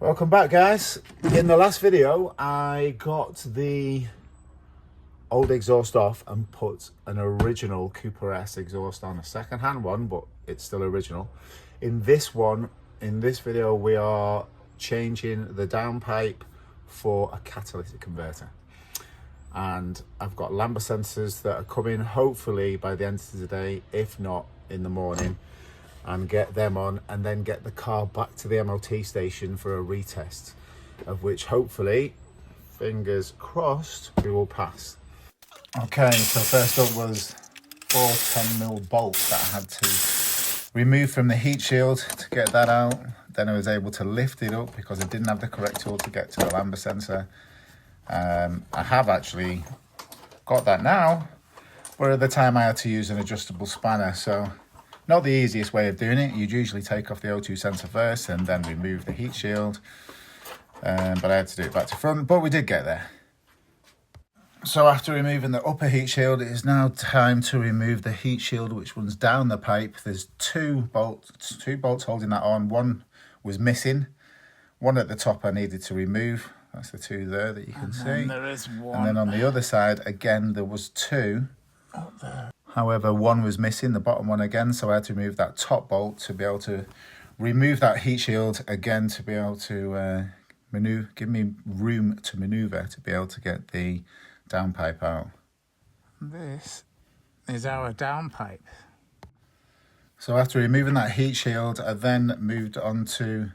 Welcome back, guys. In the last video I got the old exhaust off and put an original Cooper S exhaust on, a second-hand one, but it's still original. In this video we are changing the downpipe for a catalytic converter, and I've got lambda sensors that are coming hopefully by the end of today, if not in the morning, and get them on and then get the car back to the MOT station for a retest, of which hopefully, fingers crossed, we will pass. Okay, so first up was 4 10mm bolts that I had to remove from the heat shield to get that out. Then I was able to lift it up because I didn't have the correct tool to get to the lambda sensor. I have actually got that now, but at the time I had to use an adjustable spanner, so not the easiest way of doing it. You'd usually take off the O2 sensor first and then remove the heat shield, but I had to do it back to front, but we did get there. So after removing the upper heat shield, it is now time to remove the heat shield which runs down the pipe. There's two bolts holding that on. One was missing, one at the top I needed to remove. That's the two there that you can see. There is one. And then on the other side, again, there was two. Up there. However, one was missing, the bottom one again, so I had to remove that top bolt to be able to remove that heat shield again, to be able to give me room to maneuver to be able to get the downpipe out. This is our downpipe. So after removing that heat shield, I then moved on to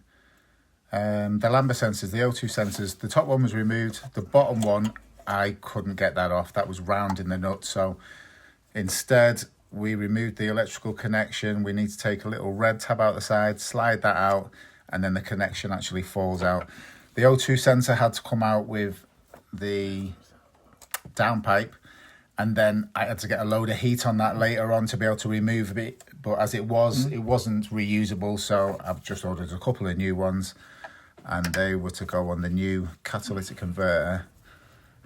the lambda sensors, the O2 sensors. The top one was removed, the bottom one, I couldn't get that off. That was round in the nut, so instead, we removed the electrical connection. We need to take a little red tab out the side, slide that out, and then the connection actually falls out. The O2 sensor had to come out with the downpipe, and then I had to get a load of heat on that later on to be able to remove it. But as it wasn't reusable, so I've just ordered a couple of new ones, and they were to go on the new catalytic converter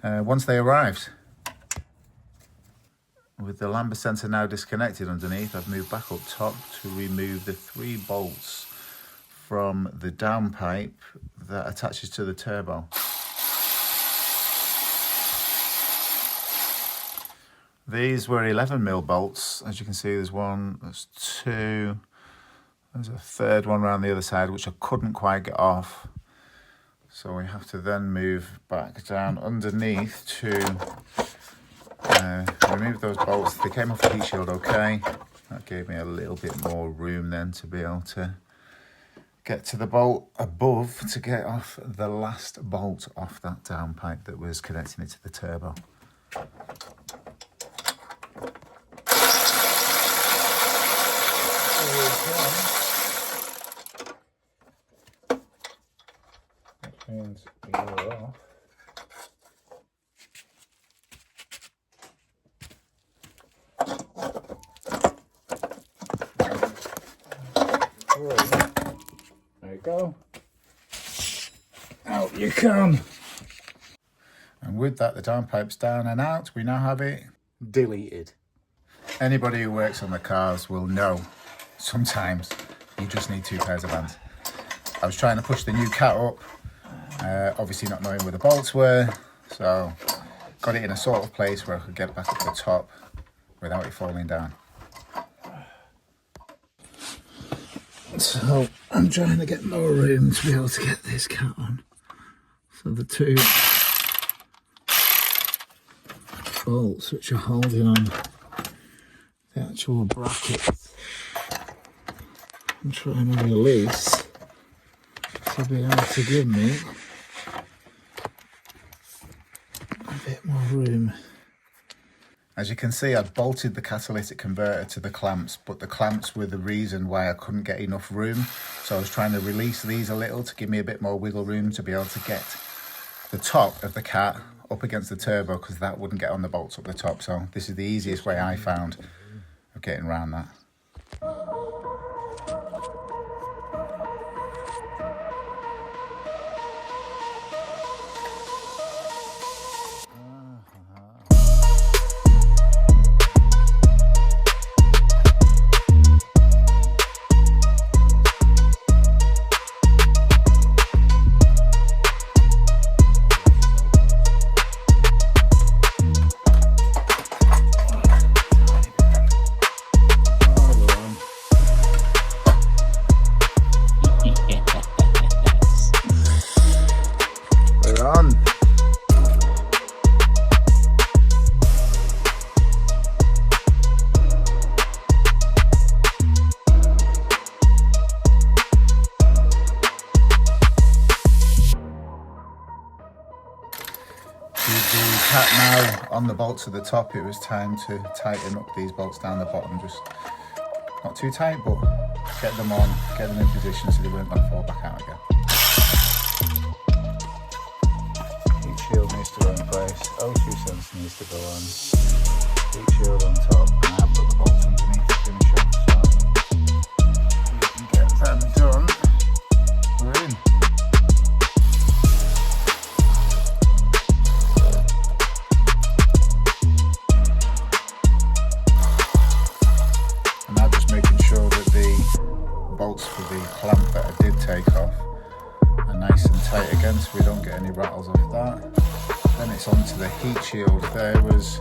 once they arrived. With the lambda sensor now disconnected underneath, I've moved back up top to remove the 3 bolts from the downpipe that attaches to the turbo. These were 11mm bolts. As you can see, there's one, there's two, there's a third one around the other side, which I couldn't quite get off. So we have to then move back down underneath to remove those bolts. They came off the heat shield okay. That gave me a little bit more room then to be able to get to the bolt above to get off the last bolt off that downpipe that was connecting it to the turbo. That means you're off. There you go. Out you come. And with that, the downpipe's down and out. We now have it deleted. Anybody who works on the cars will know sometimes you just need 2 pairs of hands. I was trying to push the new cat up, obviously not knowing where the bolts were, so got it in a sort of place where I could get it back up to the top without it falling down. So I'm trying to get more room to be able to get this cat on. So the 2 bolts which are holding on the actual brackets, I'm trying to release to be able to give me a bit more room. As you can see, I've bolted the catalytic converter to the clamps, but the clamps were the reason why I couldn't get enough room. So I was trying to release these a little to give me a bit more wiggle room to be able to get the top of the cat up against the turbo, because that wouldn't get on the bolts up the top. So this is the easiest way I found of getting around that. With the cap now on the bolts at the top, it was time to tighten up these bolts down the bottom. Just not too tight, but get them on, get them in position so they weren't going to fall back out again. Heat shield needs to go in place, O2 sensor needs to go on, heat shield on top, and I've got the bolts underneath to finish off, so we can get them done. We're in. And now just making sure that the bolts for the clamp that I did take off are nice and tight again so we don't get any rattles off that. Then it's onto the heat shield. There was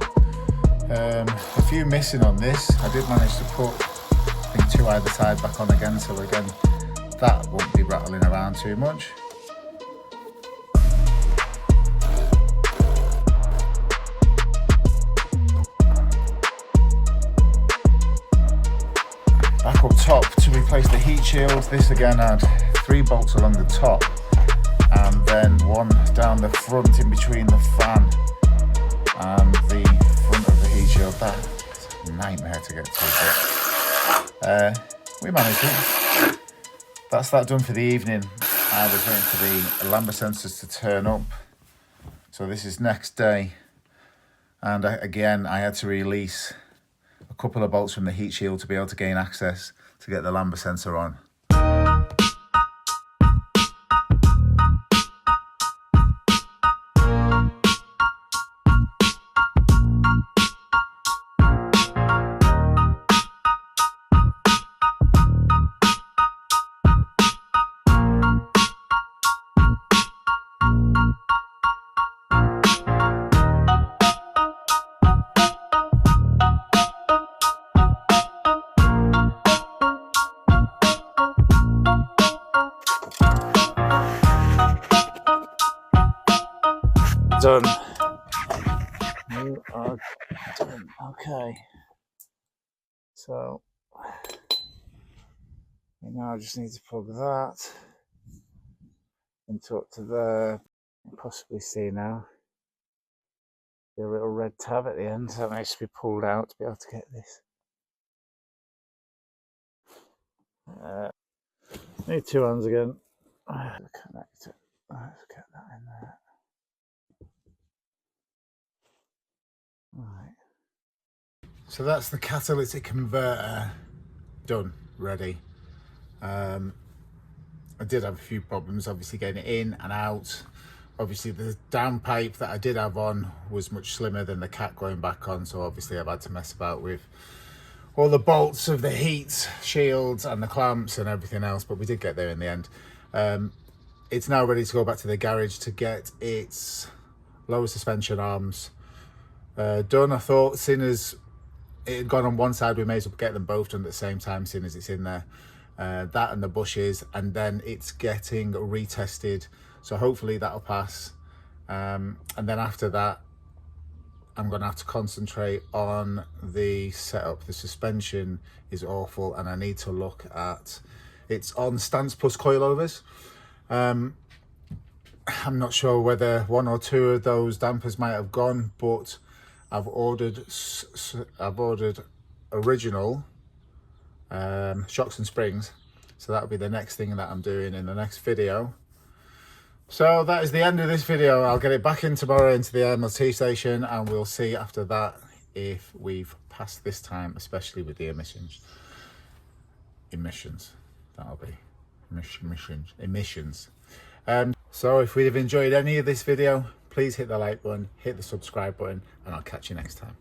a few missing on this. I did manage to put, I think, 2 either side back on again, so again that won't be rattling around too much. Back up top to replace the heat shield. This again had 3 bolts along the top and then 1 down the front in between the fan and the front of the heat shield. That's a nightmare to get to, but we managed it. That's that done for the evening. I was waiting for the lambda sensors to turn up, so this is next day, and again I had to release a couple of bolts from the heat shield to be able to gain access to get the lambda sensor on. Done. You are done. Okay. So we now just need to plug that into up to there. Possibly see now a little red tab at the end that needs to be pulled out to be able to get this. Need 2 hands again. Connect it. Let's get that in there. Right. So that's the catalytic converter done, ready. I did have a few problems obviously getting it in and out. Obviously the downpipe that I did have on was much slimmer than the cat going back on, so obviously I've had to mess about with all the bolts of the heat shields and the clamps and everything else, but we did get there in the end. It's now ready to go back to the garage to get its lower suspension arms done. I thought, seeing as it had gone on one side, we may as well get them both done at the same time, seeing as it's in there. That and the bushes, and then it's getting retested, so hopefully that'll pass. And then after that, I'm going to have to concentrate on the setup. The suspension is awful, and I need to look at, it's on stance plus coilovers. I'm not sure whether 1 or 2 of those dampers might have gone, but I've ordered original shocks and springs, so that'll be the next thing that I'm doing in the next video. So that is the end of this video. I'll get it back in tomorrow into the MOT station, and we'll see after that if we've passed this time, especially with the emissions. That'll be emissions. So if you've enjoyed any of this video, please hit the like button, hit the subscribe button, and I'll catch you next time.